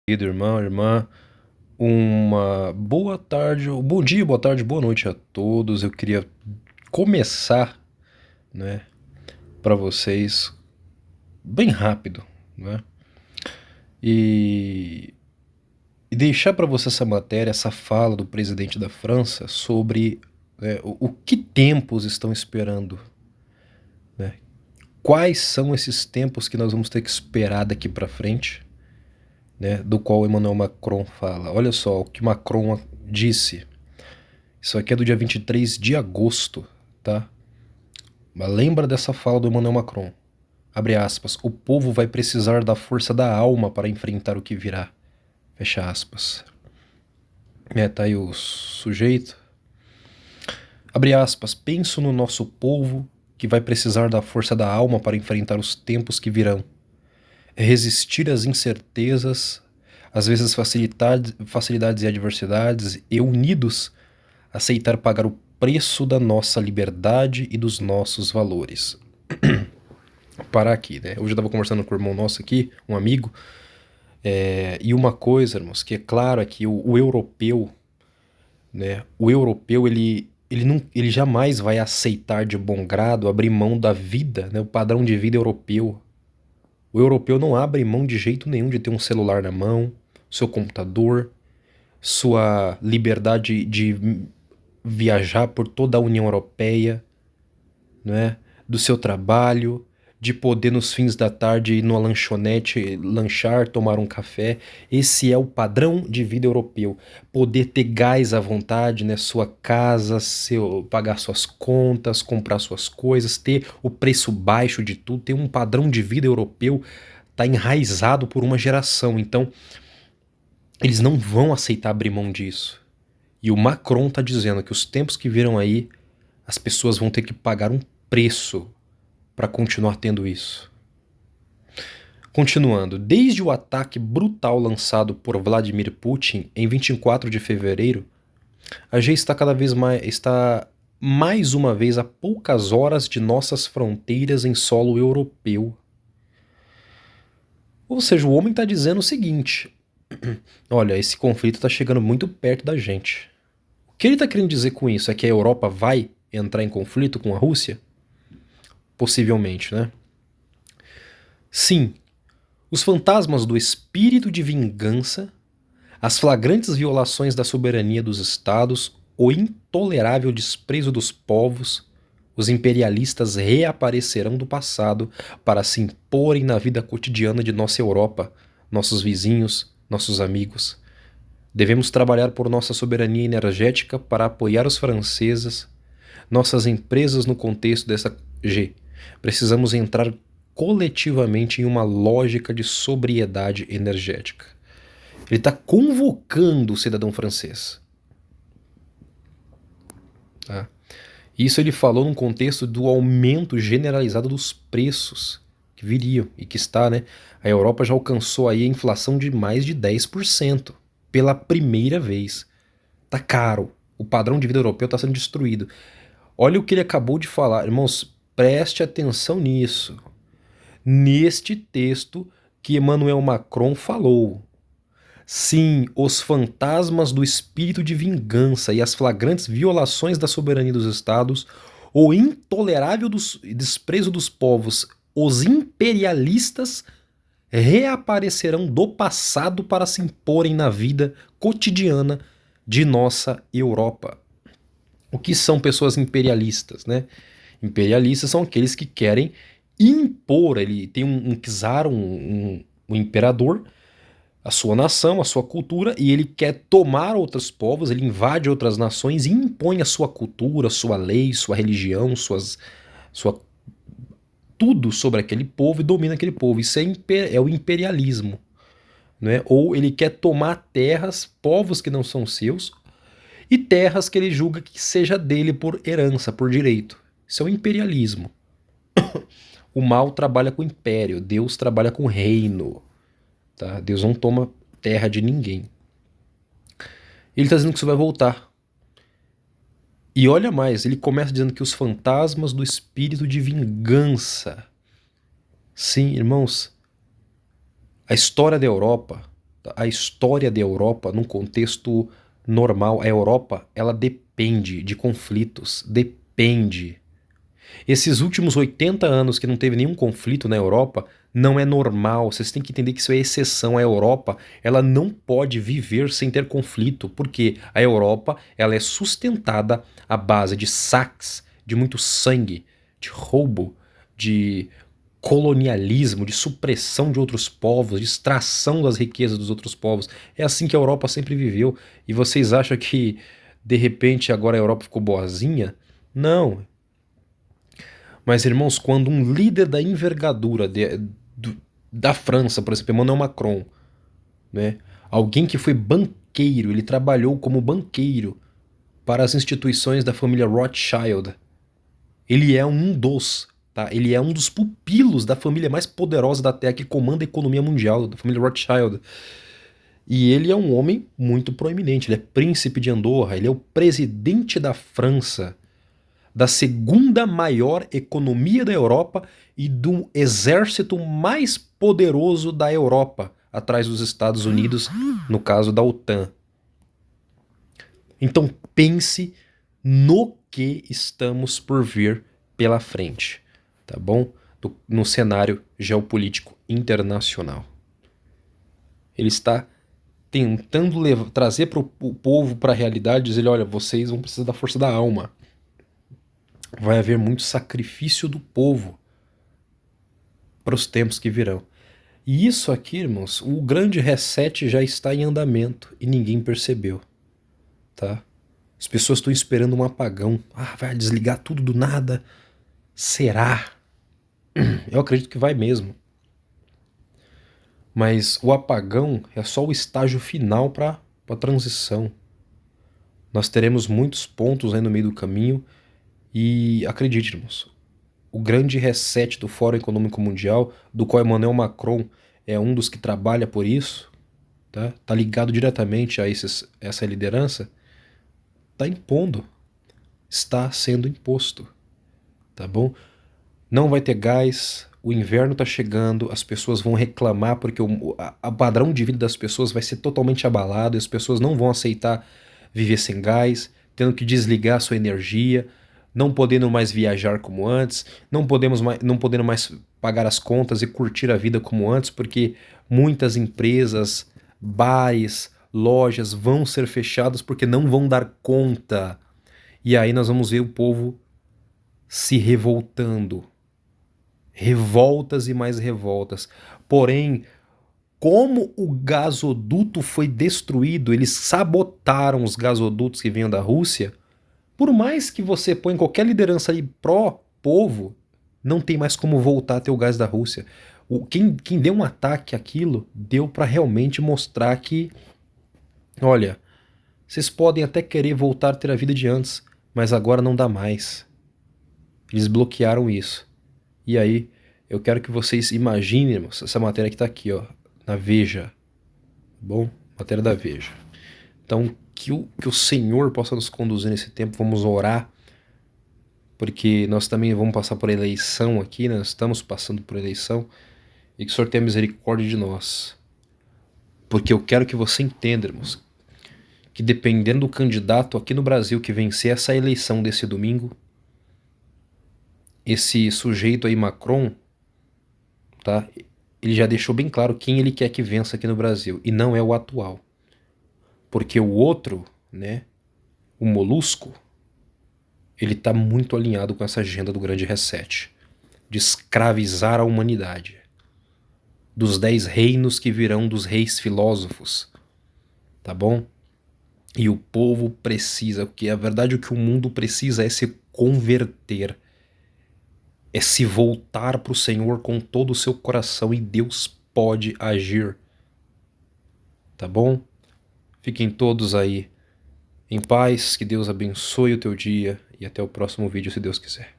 Querido irmão, irmã, uma boa tarde, bom dia, boa tarde, boa noite a todos. Eu queria começar, né, para vocês bem rápido, né, e, e deixar para você essa matéria, essa fala do presidente da França sobre o que tempos estão esperando, né? Quais são esses tempos que nós vamos ter que esperar daqui para frente, né? Do qual Emmanuel Macron fala. Olha só o que Macron disse. Isso aqui é do dia 23 de agosto, tá? Mas lembra dessa fala do Emmanuel Macron. Abre aspas. O povo vai precisar da força da alma para enfrentar o que virá. Fecha aspas. Tá aí o sujeito. Abre aspas. Penso no nosso povo que vai precisar da força da alma para enfrentar os tempos que virão. É resistir às incertezas, às vezes facilidades e adversidades, e unidos aceitar pagar o preço da nossa liberdade e dos nossos valores. Parar aqui, né? Hoje eu estava conversando com o irmão nosso aqui, um amigo, e uma coisa, irmãos, que é claro é que o europeu, né? O europeu, ele jamais vai aceitar de bom grado abrir mão da vida, né? O padrão de vida europeu. O europeu não abre mão de jeito nenhum de ter um celular na mão, seu computador, sua liberdade de viajar por toda a União Europeia, né? Do seu trabalho, de poder nos fins da tarde ir numa lanchonete, lanchar, tomar um café. Esse é o padrão de vida europeu. Poder ter gás à vontade, né? Sua casa, pagar suas contas, comprar suas coisas, ter o preço baixo de tudo, ter um padrão de vida europeu, tá enraizado por uma geração. Então, eles não vão aceitar abrir mão disso. E o Macron tá dizendo que os tempos que viram aí, as pessoas vão ter que pagar um preço para continuar tendo isso. Continuando, desde o ataque brutal lançado por Vladimir Putin em 24 de fevereiro, a G está mais uma vez a poucas horas de nossas fronteiras em solo europeu. Ou seja, o homem está dizendo o seguinte: olha, esse conflito está chegando muito perto da gente. O que ele está querendo dizer com isso? É que a Europa vai entrar em conflito com a Rússia? Possivelmente, né? Sim, os fantasmas do espírito de vingança, as flagrantes violações da soberania dos estados, o intolerável desprezo dos povos, os imperialistas reaparecerão do passado para se imporem na vida cotidiana de nossa Europa, nossos vizinhos, nossos amigos. Devemos trabalhar por nossa soberania energética para apoiar os franceses, nossas empresas no contexto dessa G. Precisamos entrar coletivamente em uma lógica de sobriedade energética. Ele está convocando o cidadão francês. Tá? Isso ele falou num contexto do aumento generalizado dos preços que viriam e que está, né? A Europa já alcançou aí a inflação de mais de 10% pela primeira vez. Tá caro. O padrão de vida europeu está sendo destruído. Olha o que ele acabou de falar. Irmãos, preste atenção nisso. Neste texto que Emmanuel Macron falou. Sim, os fantasmas do espírito de vingança e as flagrantes violações da soberania dos estados, o intolerável desprezo dos povos, os imperialistas reaparecerão do passado para se imporem na vida cotidiana de nossa Europa. O que são pessoas imperialistas, né? Imperialistas são aqueles que querem impor, ele tem um czar, um imperador, a sua nação, a sua cultura, e ele quer tomar outros povos, ele invade outras nações e impõe a sua cultura, sua lei, sua religião, sua tudo sobre aquele povo e domina aquele povo. Isso é o imperialismo, né? Ou ele quer tomar terras, povos que não são seus, e terras que ele julga que seja dele por herança, por direito. Isso é o imperialismo. O mal trabalha com império, Deus trabalha com reino. Tá? Deus não toma terra de ninguém. Ele está dizendo que isso vai voltar. E olha mais, ele começa dizendo que os fantasmas do espírito de vingança. Sim, irmãos, a história da Europa, a história da Europa num contexto normal. A Europa, ela depende de conflitos, depende. Esses últimos 80 anos que não teve nenhum conflito na Europa, não é normal. Vocês têm que entender que isso é exceção. A Europa, ela não pode viver sem ter conflito, porque a Europa, ela é sustentada à base de saques, de muito sangue, de roubo, de colonialismo, de supressão de outros povos, de extração das riquezas dos outros povos. É assim que a Europa sempre viveu. E vocês acham que, de repente, agora a Europa ficou boazinha? Não. Mas, irmãos, quando um líder da envergadura da França, por exemplo, Emmanuel Macron, né, alguém que foi banqueiro, ele trabalhou como banqueiro para as instituições da família Rothschild, ele é um dos, tá? Ele é um dos pupilos da família mais poderosa da Terra que comanda a economia mundial, da família Rothschild. E ele é um homem muito proeminente, ele é príncipe de Andorra, ele é o presidente da França, da segunda maior economia da Europa e do exército mais poderoso da Europa, atrás dos Estados Unidos, no caso da OTAN. Então pense no que estamos por vir pela frente, tá bom? No cenário geopolítico internacional. Ele está tentando trazer para o povo para a realidade, dizer, olha, vocês vão precisar da força da alma. Vai haver muito sacrifício do povo para os tempos que virão. E isso aqui, irmãos, o grande reset já está em andamento e ninguém percebeu, tá? As pessoas estão esperando um apagão. Ah, vai desligar tudo do nada. Será? Eu acredito que vai mesmo. Mas o apagão é só o estágio final para a transição. Nós teremos muitos pontos aí no meio do caminho e acredite, irmãos, o grande reset do Fórum Econômico Mundial, do qual Emmanuel Macron é um dos que trabalha por isso, tá? Tá ligado diretamente a essa liderança, tá impondo, está sendo imposto, tá bom? Não vai ter gás, o inverno tá chegando, as pessoas vão reclamar porque o padrão de vida das pessoas vai ser totalmente abalado, e as pessoas não vão aceitar viver sem gás, tendo que desligar sua energia, não podendo mais viajar como antes, não podendo mais pagar as contas e curtir a vida como antes, porque muitas empresas, bares, lojas vão ser fechadas porque não vão dar conta. E aí nós vamos ver o povo se revoltando. Revoltas e mais revoltas. Porém, como o gasoduto foi destruído, eles sabotaram os gasodutos que vinham da Rússia. Por mais que você põe qualquer liderança aí pró-povo, não tem mais como voltar a ter o gás da Rússia. Quem deu um ataque àquilo, deu para realmente mostrar que, olha, vocês podem até querer voltar a ter a vida de antes, mas agora não dá mais. Eles bloquearam isso. E aí, eu quero que vocês imaginem, irmãos, essa matéria que está aqui, ó, na Veja. Bom, matéria da Veja. Então, que o Senhor possa nos conduzir nesse tempo, vamos orar, porque nós também vamos passar por eleição aqui, nós estamos passando por eleição, e que o Senhor tenha misericórdia de nós. Porque eu quero que você entenda, irmãos, que dependendo do candidato aqui no Brasil que vencer essa eleição desse domingo, esse sujeito aí, Macron, tá? Ele já deixou bem claro quem ele quer que vença aqui no Brasil, e não é o atual. Porque o outro, né, o Molusco, ele está muito alinhado com essa agenda do grande reset, de escravizar a humanidade, dos 10 reinos que virão dos reis filósofos, tá bom? E o povo precisa, porque a verdade é que o mundo precisa é se converter, é se voltar para o Senhor com todo o seu coração, e Deus pode agir, tá bom? Fiquem todos aí em paz, que Deus abençoe o teu dia e até o próximo vídeo, se Deus quiser.